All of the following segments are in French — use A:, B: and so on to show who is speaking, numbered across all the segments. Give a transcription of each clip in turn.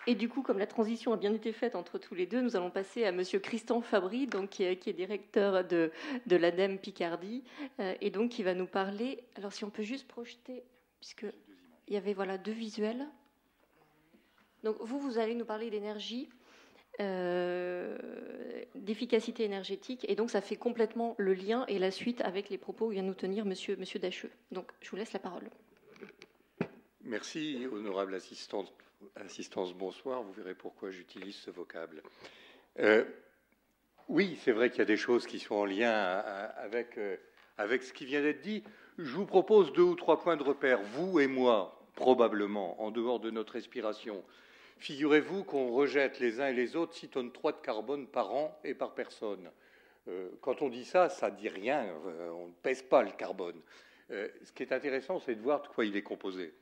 A: Et du coup, comme la transition a bien été faite entre tous les deux, nous allons passer à Monsieur Christian Fabry, donc, qui est directeur de l'ADEME Picardie, et donc qui va nous parler. Alors, si on peut juste projeter, puisque il y avait voilà 2 visuels. Donc, vous allez nous parler d'énergie, d'efficacité énergétique, et donc ça fait complètement le lien et la suite avec les propos que vient nous tenir Monsieur Dacheux. Donc, je vous laisse la parole.
B: Merci, honorable assistance, bonsoir. Vous verrez pourquoi j'utilise ce vocable. Oui, c'est vrai qu'il y a des choses qui sont en lien avec ce qui vient d'être dit. Je vous propose 2 ou 3 points de repère, vous et moi, probablement, en dehors de notre respiration. Figurez-vous qu'on rejette les uns et les autres 6,3 tonnes de carbone par an et par personne. Quand on dit ça, ça ne dit rien, on ne pèse pas le carbone. Ce qui est intéressant, c'est de voir de quoi il est composé.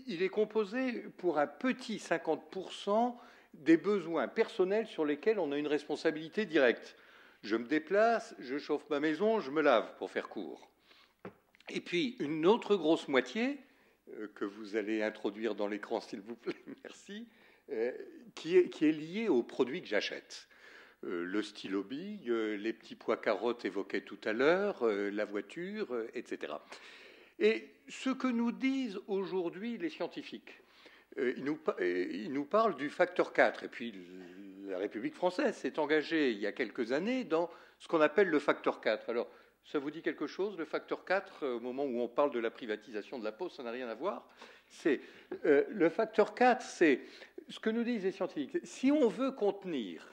B: Il est composé pour un petit 50% des besoins personnels sur lesquels on a une responsabilité directe. Je me déplace, je chauffe ma maison, je me lave, pour faire court. Et puis, une autre grosse moitié, que vous allez introduire dans l'écran, s'il vous plaît, merci, qui est liée aux produits que j'achète. Le stylo big, les petits pois carottes évoqués tout à l'heure, la voiture, etc. Et ce que nous disent aujourd'hui les scientifiques, ils nous parlent du facteur 4. Et puis la République française s'est engagée il y a quelques années dans ce qu'on appelle le facteur 4. Alors, ça vous dit quelque chose, le facteur 4, au moment où on parle de la privatisation de la Poste, ça n'a rien à voir. Le facteur 4, c'est ce que nous disent les scientifiques. Si on veut contenir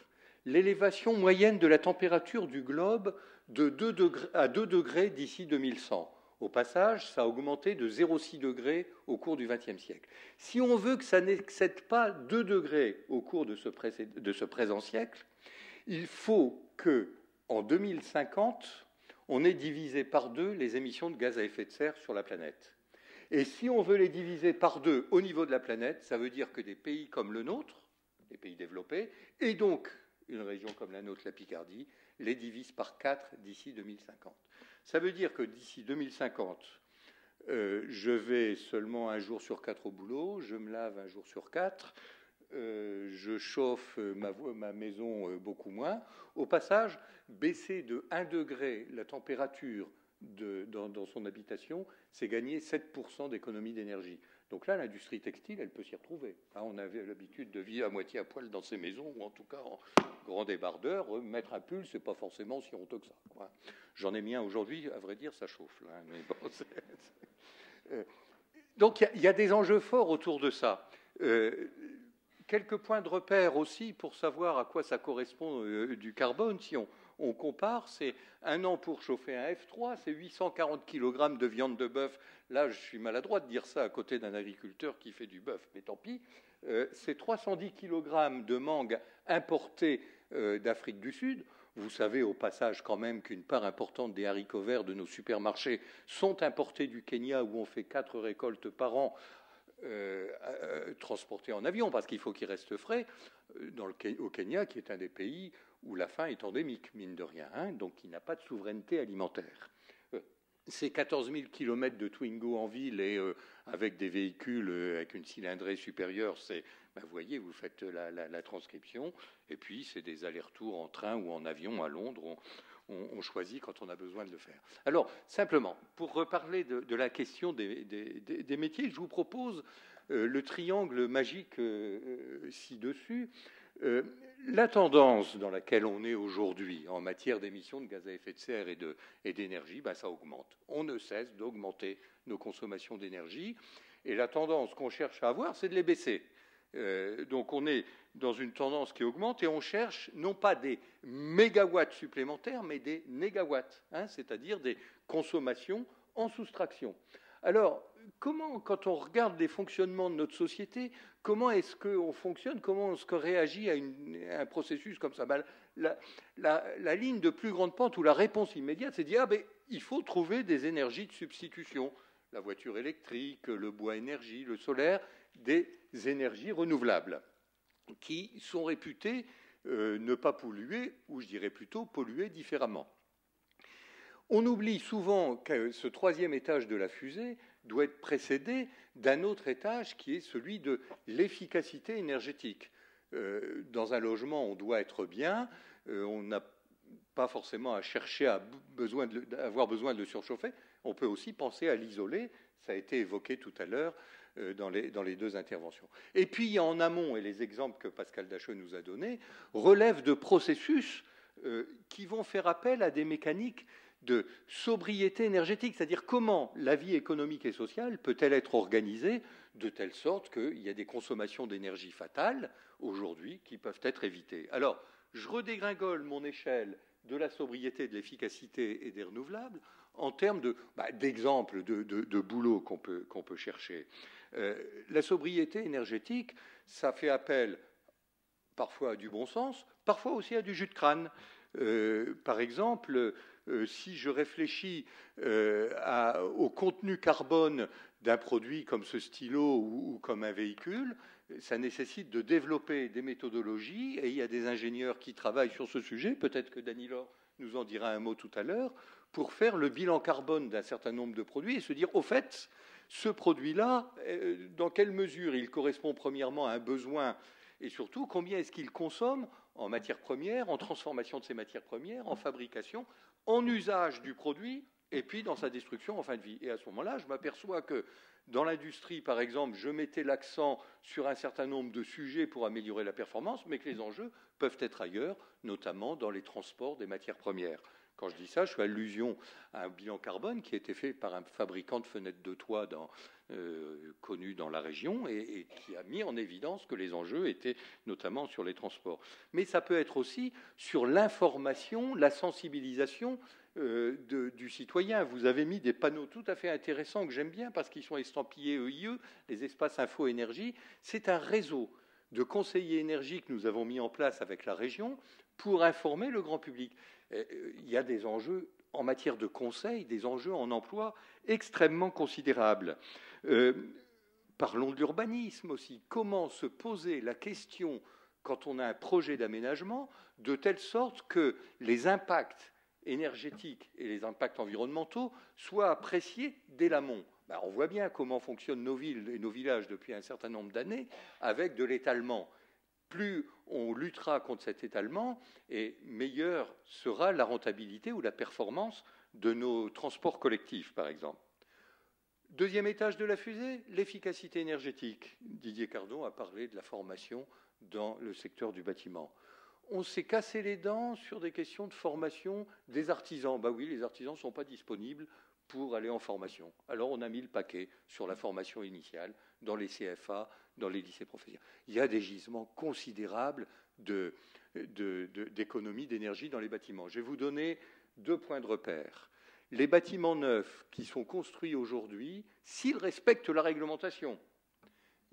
B: l'élévation moyenne de la température du globe de 2 degrés à 2 degrés d'ici 2100, au passage, ça a augmenté de 0,6 degrés au cours du XXe siècle. Si on veut que ça n'excède pas 2 degrés au cours de ce présent siècle, il faut qu'en 2050, on ait divisé par 2 les émissions de gaz à effet de serre sur la planète. Et si on veut les diviser par 2 au niveau de la planète, ça veut dire que des pays comme le nôtre, les pays développés, et donc une région comme la nôtre, la Picardie, les divise par 4 d'ici 2050. Ça veut dire que d'ici 2050, je vais seulement 1 jour sur 4 au boulot, je me lave 1 jour sur 4, je chauffe ma maison beaucoup moins. Au passage, baisser de 1 degré la température dans son habitation, c'est gagner 7% d'économie d'énergie. Donc là, l'industrie textile, elle peut s'y retrouver. On avait l'habitude de vivre à moitié à poil dans ces maisons, ou en tout cas en grand débardeur. Mettre un pull, c'est pas forcément si honteux que ça. J'en ai mis un aujourd'hui, à vrai dire, ça chauffe. Là, mais bon, donc il y a des enjeux forts autour de ça. Quelques points de repère aussi pour savoir à quoi ça correspond du carbone. Si on compare, c'est 1 an pour chauffer un F3, c'est 840 kg de viande de bœuf. Là, je suis maladroit de dire ça à côté d'un agriculteur qui fait du bœuf, mais tant pis. C'est 310 kg de mangue importée d'Afrique du Sud. Vous savez au passage quand même qu'une part importante des haricots verts de nos supermarchés sont importés du Kenya, où on fait 4 récoltes par an, transportés en avion, parce qu'il faut qu'ils restent frais, au Kenya, qui est un des pays où la faim est endémique, mine de rien, donc il n'a pas de souveraineté alimentaire. Ces 14 000 km de Twingo en ville et avec des véhicules avec une cylindrée supérieure, vous voyez, vous faites la transcription, et puis c'est des allers-retours en train ou en avion à Londres. On choisit quand on a besoin de le faire. Alors, simplement, pour reparler de la question des métiers, je vous propose le triangle magique ci-dessus. La tendance dans laquelle on est aujourd'hui en matière d'émissions de gaz à effet de serre et d'énergie, ça augmente. On ne cesse d'augmenter nos consommations d'énergie, et la tendance qu'on cherche à avoir, c'est de les baisser. Donc on est dans une tendance qui augmente, et on cherche non pas des mégawatts supplémentaires, mais des négawatts, c'est-à-dire des consommations en soustraction. Alors, quand on regarde les fonctionnements de notre société, comment est-ce qu'on fonctionne, comment est-ce qu'on réagit à un processus comme ça? La ligne de plus grande pente ou la réponse immédiate, c'est de dire il faut trouver des énergies de substitution. La voiture électrique, le bois énergie, le solaire, des énergies renouvelables qui sont réputées ne pas polluer, ou je dirais plutôt polluer différemment. On oublie souvent que ce 3e étage de la fusée, doit être précédé d'un autre étage qui est celui de l'efficacité énergétique. Dans un logement, on doit être bien, on n'a pas forcément à chercher à avoir besoin de le surchauffer. On peut aussi penser à l'isoler, ça a été évoqué tout à l'heure dans les deux interventions. Et puis en amont, et les exemples que Pascal Dacheux nous a donnés relèvent de processus qui vont faire appel à des mécaniques de sobriété énergétique, c'est-à-dire comment la vie économique et sociale peut-elle être organisée de telle sorte qu'il y a des consommations d'énergie fatales aujourd'hui qui peuvent être évitées. Alors, je redégringole mon échelle de la sobriété, de l'efficacité et des renouvelables en termes d'exemples de boulot qu'on peut chercher. La sobriété énergétique, ça fait appel parfois à du bon sens, parfois aussi à du jus de crâne. Par exemple, si je réfléchis au contenu carbone d'un produit comme ce stylo ou comme un véhicule, ça nécessite de développer des méthodologies, et il y a des ingénieurs qui travaillent sur ce sujet, peut-être que Dany Laure nous en dira un mot tout à l'heure, pour faire le bilan carbone d'un certain nombre de produits et se dire, au fait, ce produit-là, dans quelle mesure il correspond premièrement à un besoin, et surtout, combien est-ce qu'il consomme en matières premières, en transformation de ces matières premières, en fabrication, en usage du produit, et puis dans sa destruction en fin de vie. Et à ce moment-là, je m'aperçois que dans l'industrie, par exemple, je mettais l'accent sur un certain nombre de sujets pour améliorer la performance, mais que les enjeux peuvent être ailleurs, notamment dans les transports des matières premières. Quand je dis ça, je fais allusion à un bilan carbone qui a été fait par un fabricant de fenêtres de toit connu dans la région et qui a mis en évidence que les enjeux étaient notamment sur les transports. Mais ça peut être aussi sur l'information, la sensibilisation du citoyen. Vous avez mis des panneaux tout à fait intéressants que j'aime bien parce qu'ils sont estampillés EIE, les espaces info-énergie. C'est un réseau de conseillers énergie que nous avons mis en place avec la région pour informer le grand public. Il y a des enjeux en matière de conseil, des enjeux en emploi extrêmement considérables. Parlons de l'urbanisme aussi. Comment se poser la question quand on a un projet d'aménagement de telle sorte que les impacts énergétiques et les impacts environnementaux soient appréciés dès l'amont. On voit bien comment fonctionnent nos villes et nos villages depuis un certain nombre d'années avec de l'étalement. Plus on luttera contre cet étalement, et meilleure sera la rentabilité ou la performance de nos transports collectifs, par exemple. Deuxième étage de la fusée, l'efficacité énergétique. Didier Cardon a parlé de la formation dans le secteur du bâtiment. On s'est cassé les dents sur des questions de formation des artisans. Oui, les artisans ne sont pas disponibles pour aller en formation. Alors on a mis le paquet sur la formation initiale dans les CFA, dans les lycées professionnels. Il y a des gisements considérables d'économie d'énergie dans les bâtiments. Je vais vous donner 2 points de repère. Les bâtiments neufs qui sont construits aujourd'hui, s'ils respectent la réglementation,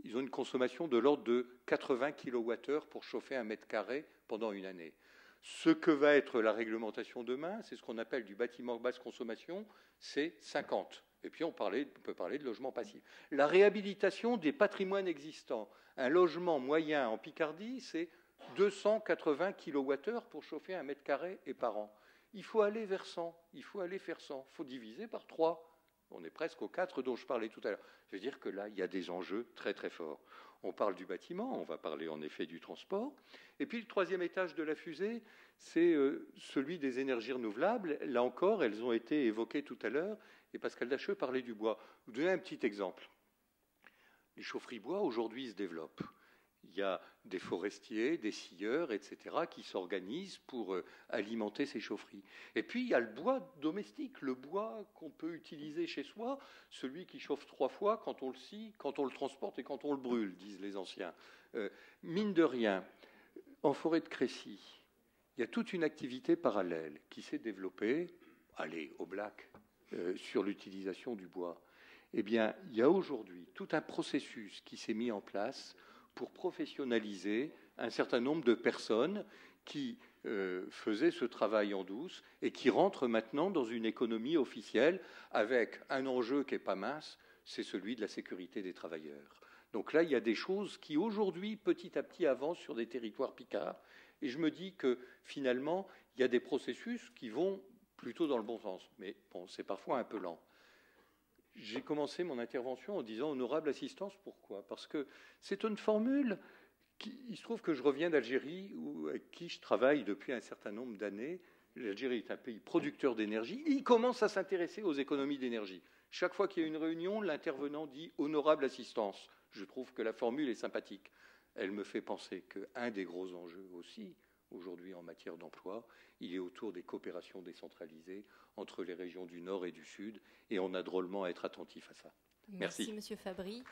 B: ils ont une consommation de l'ordre de 80 kWh pour chauffer 1 mètre carré pendant une année. Ce que va être la réglementation demain, c'est ce qu'on appelle du bâtiment basse consommation, c'est 50. Et puis on peut parler de logement passif. La réhabilitation des patrimoines existants. Un logement moyen en Picardie, c'est 280 kWh pour chauffer 1 mètre carré et par an. Il faut aller vers 100, il faut aller faire 100. Il faut diviser par 3. On est presque aux 4 dont je parlais tout à l'heure. Je veux dire que là, il y a des enjeux très très forts. On parle du bâtiment, on va parler en effet du transport. Et puis le 3e étage de la fusée, c'est celui des énergies renouvelables. Là encore, elles ont été évoquées tout à l'heure, et Pascal Dacheux parlait du bois. Je vous donner un petit exemple. Les chaufferies bois, aujourd'hui, se développent. Il y a des forestiers, des scieurs, etc., qui s'organisent pour alimenter ces chaufferies. Et puis, il y a le bois domestique, le bois qu'on peut utiliser chez soi, celui qui chauffe 3 fois quand on le scie, quand on le transporte et quand on le brûle, disent les anciens. Mine de rien, en forêt de Crécy, il y a toute une activité parallèle qui s'est développée, au black, sur l'utilisation du bois. Eh bien, il y a aujourd'hui tout un processus qui s'est mis en place pour professionnaliser un certain nombre de personnes qui faisaient ce travail en douce et qui rentrent maintenant dans une économie officielle avec un enjeu qui n'est pas mince, c'est celui de la sécurité des travailleurs. Donc là, il y a des choses qui aujourd'hui, petit à petit, avancent sur des territoires picards. Et je me dis que finalement, il y a des processus qui vont plutôt dans le bon sens. Mais bon, c'est parfois un peu lent. J'ai commencé mon intervention en disant honorable assistance. Pourquoi? Parce que c'est une formule il se trouve que je reviens d'Algérie, avec qui je travaille depuis un certain nombre d'années. L'Algérie est un pays producteur d'énergie. Il commence à s'intéresser aux économies d'énergie. Chaque fois qu'il y a une réunion, l'intervenant dit honorable assistance. Je trouve que la formule est sympathique. Elle me fait penser qu'un des gros enjeux aussi, aujourd'hui en matière d'emploi, il est autour des coopérations décentralisées entre les régions du Nord et du Sud, et on a drôlement à être attentif à ça.
A: Merci, Monsieur Fabry.